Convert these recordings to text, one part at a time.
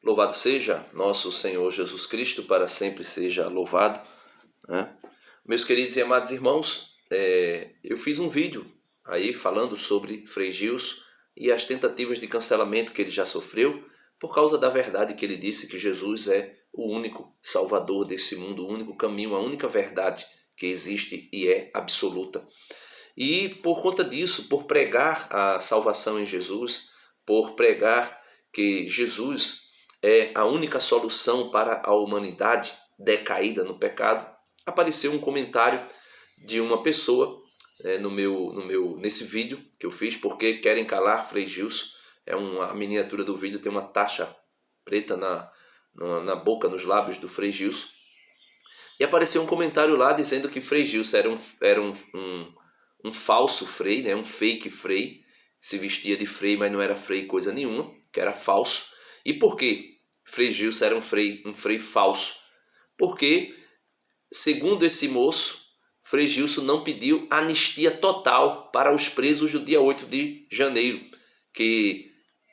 Louvado seja nosso Senhor Jesus Cristo, para sempre seja louvado, né? Meus queridos e amados irmãos, eu fiz um vídeo aí falando sobre Frei Gilson e as tentativas de cancelamento que ele já sofreu por causa da verdade que ele disse que Jesus é o único salvador desse mundo, o único caminho, a única verdade que existe e é absoluta. E por conta disso, por pregar a salvação em Jesus, por pregar que Jesus é a única solução para a humanidade decaída no pecado, apareceu um comentário de uma pessoa nesse vídeo que eu fiz, porque querem calar Frei Gilson. A miniatura do vídeo tem uma taxa preta na boca, nos lábios do Frei Gilson. E apareceu um comentário lá dizendo que Frei Gilson era um falso frei, né? Um fake frei, se vestia de frei, mas não era frei coisa nenhuma, que era falso. E por que Frei Gilson era um frei falso? Porque, segundo esse moço, Frei Gilson não pediu anistia total para os presos do dia 8 de janeiro, que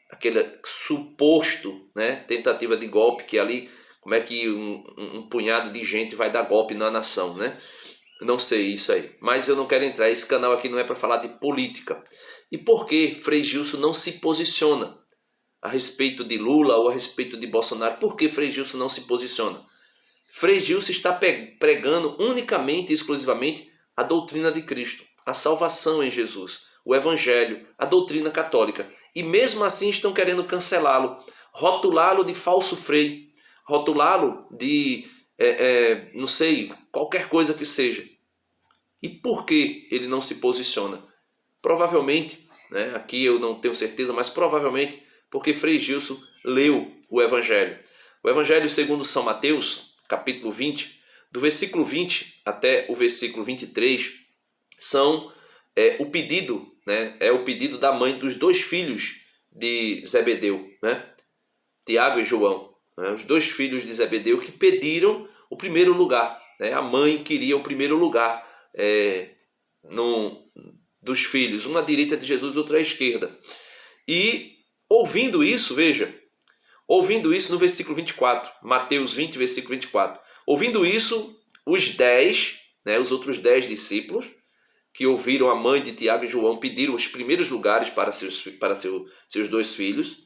aquele suposto, né, tentativa de golpe, que ali, como é que um punhado de gente vai dar golpe na nação, né? Não sei isso aí, mas eu não quero entrar, esse canal aqui não é para falar de política. E por que Frei Gilson não se posiciona a respeito de Lula ou a respeito de Bolsonaro? Por que Frei Gilson não se posiciona? Frei Gilson está pregando unicamente e exclusivamente a doutrina de Cristo, a salvação em Jesus, o Evangelho, a doutrina católica. E mesmo assim estão querendo cancelá-lo, rotulá-lo de falso frei, rotulá-lo de, não sei, qualquer coisa que seja. E por que ele não se posiciona? Provavelmente, né, aqui eu não tenho certeza, mas provavelmente porque Frei Gilson leu o Evangelho. O Evangelho segundo São Mateus, capítulo 20, do versículo 20 até o versículo 23, são o pedido, né, é o pedido da mãe dos dois filhos de Zebedeu, né, Tiago e João, né, os dois filhos de Zebedeu que pediram o primeiro lugar, né, a mãe queria o primeiro lugar dos filhos, uma à direita de Jesus, outra à esquerda. E ouvindo isso, veja, ouvindo isso no versículo 24, Mateus 20, versículo 24. Ouvindo isso, os 10, né, os outros 10 discípulos, que ouviram a mãe de Tiago e João, pediram os primeiros lugares para seus dois filhos.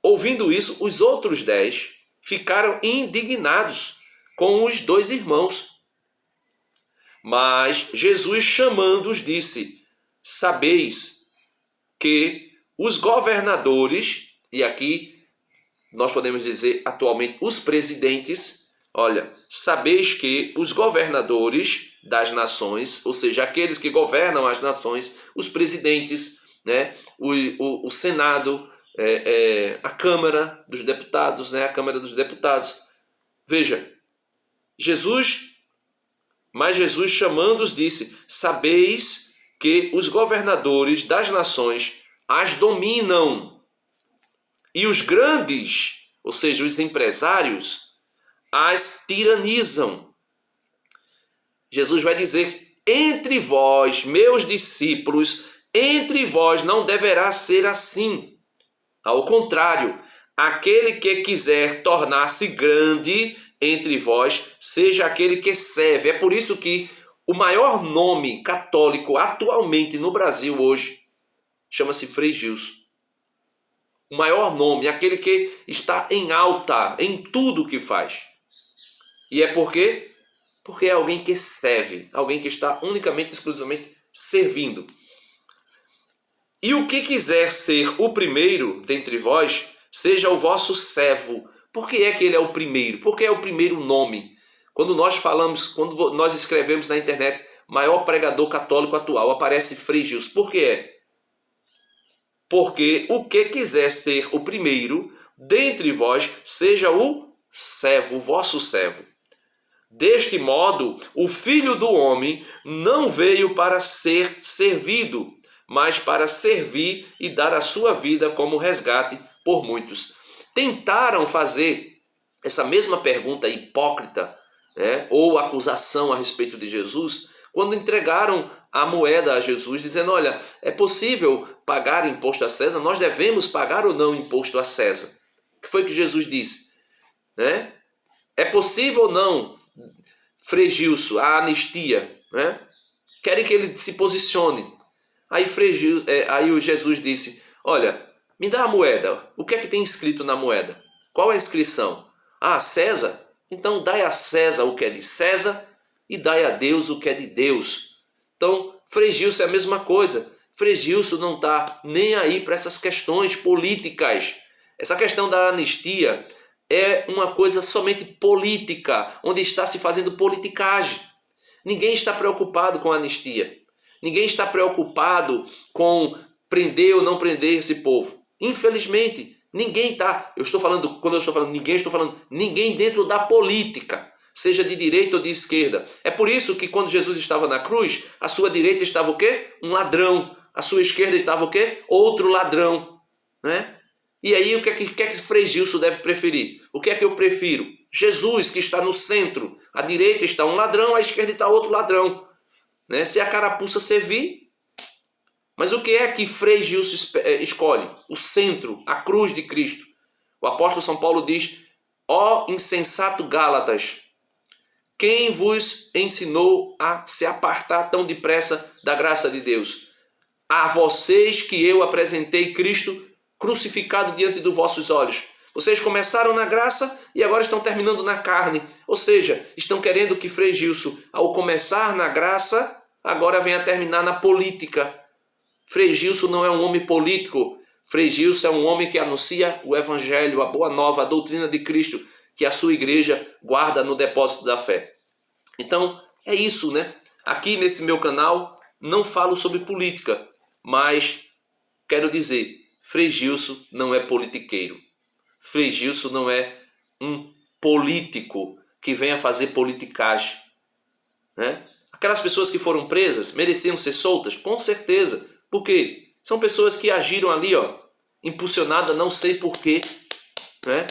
Ouvindo isso, os outros 10 ficaram indignados com os dois irmãos. Mas Jesus, chamando-os, disse: sabeis que os governadores, e aqui nós podemos dizer atualmente os presidentes, olha, sabeis que os governadores das nações, ou seja, aqueles que governam as nações, os presidentes, né, o Senado, a Câmara dos Deputados, né, a Câmara dos Deputados. Veja, mas Jesus chamando-os disse: sabeis que os governadores das nações as dominam, e os grandes, ou seja, os empresários, as tiranizam. Jesus vai dizer: entre vós, meus discípulos, entre vós não deverá ser assim. Ao contrário, aquele que quiser tornar-se grande entre vós, seja aquele que serve. É por isso que o maior nome católico atualmente no Brasil hoje chama-se Frei Gilson. O maior nome, aquele que está em alta em tudo que faz. E é por quê? Porque é alguém que serve, alguém que está unicamente, exclusivamente servindo. E o que quiser ser o primeiro dentre vós, seja o vosso servo. Por que é que ele é o primeiro? Porque é o primeiro nome. Quando nós escrevemos na internet, maior pregador católico atual, aparece Frei Gilson. Por que é? Porque o que quiser ser o primeiro dentre vós, seja o servo, o vosso servo. Deste modo, o Filho do Homem não veio para ser servido, mas para servir e dar a sua vida como resgate por muitos. Tentaram fazer essa mesma pergunta hipócrita, né, ou acusação a respeito de Jesus, quando entregaram a moeda a Jesus, dizendo: olha, é possível pagar imposto a César? Nós devemos pagar ou não imposto a César? que foi que Jesus disse? Né? É possível ou não, Frei Gilson, a anistia? Né? Querem que ele se posicione. Aí o Jesus disse, olha, me dá a moeda. O que é que tem escrito na moeda? Qual é a inscrição? Ah, César? Então dai a César o que é de César e dai a Deus o que é de Deus. Então, Frei Gilson é a mesma coisa. Frei Gilson não está nem aí para essas questões políticas. Essa questão da anistia é uma coisa somente política, onde está se fazendo politicagem. Ninguém está preocupado com a anistia. Ninguém está preocupado com prender ou não prender esse povo. Infelizmente, ninguém está. Quando eu estou falando ninguém, estou falando ninguém dentro da política, seja de direita ou de esquerda. É por isso que quando Jesus estava na cruz, a sua direita estava o quê? Um ladrão. A sua esquerda estava o quê? Outro ladrão. Né? E aí o que é que Frei Gilson deve preferir? O que é que eu prefiro? Jesus, que está no centro. À direita está um ladrão, à esquerda está outro ladrão. Né? Se a carapuça servir. Mas o que é que Frei Gilson escolhe? O centro, a cruz de Cristo. O apóstolo São Paulo diz, ó insensato Gálatas, quem vos ensinou a se apartar tão depressa da graça de Deus? A vocês que eu apresentei Cristo crucificado diante dos vossos olhos. Vocês começaram na graça e agora estão terminando na carne. Ou seja, estão querendo que Frei Gilson, ao começar na graça, agora venha terminar na política. Frei Gilson não é um homem político. Frei Gilson é um homem que anuncia o evangelho, a boa nova, a doutrina de Cristo, que a sua igreja guarda no depósito da fé. Então, é isso, né? Aqui nesse meu canal, não falo sobre política, mas quero dizer, Frei Gilson não é politiqueiro. Frei Gilson não é um político que venha fazer politicagem. Né? Aquelas pessoas que foram presas mereciam ser soltas? Com certeza. Por quê? São pessoas que agiram ali, impulsionadas, não sei porquê. Né?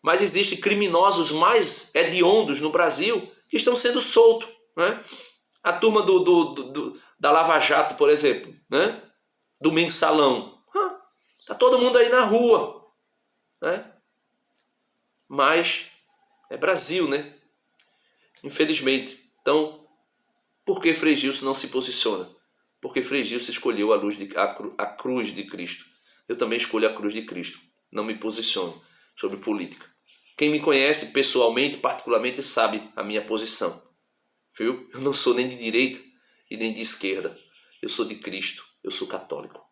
Mas existem criminosos mais hediondos no Brasil que estão sendo soltos. Né? A turma da Lava Jato, por exemplo, né? Do Mensalão. Está todo mundo aí na rua. Né? Mas é Brasil, né? Infelizmente. Então, por que Frei Gilson não se posiciona? Porque Frei Gilson escolheu a cruz de Cristo. Eu também escolho a cruz de Cristo. Não me posiciono sobre política. Quem me conhece pessoalmente, particularmente, sabe a minha posição. Viu? Eu não sou nem de direita e nem de esquerda. Eu sou de Cristo. Eu sou católico.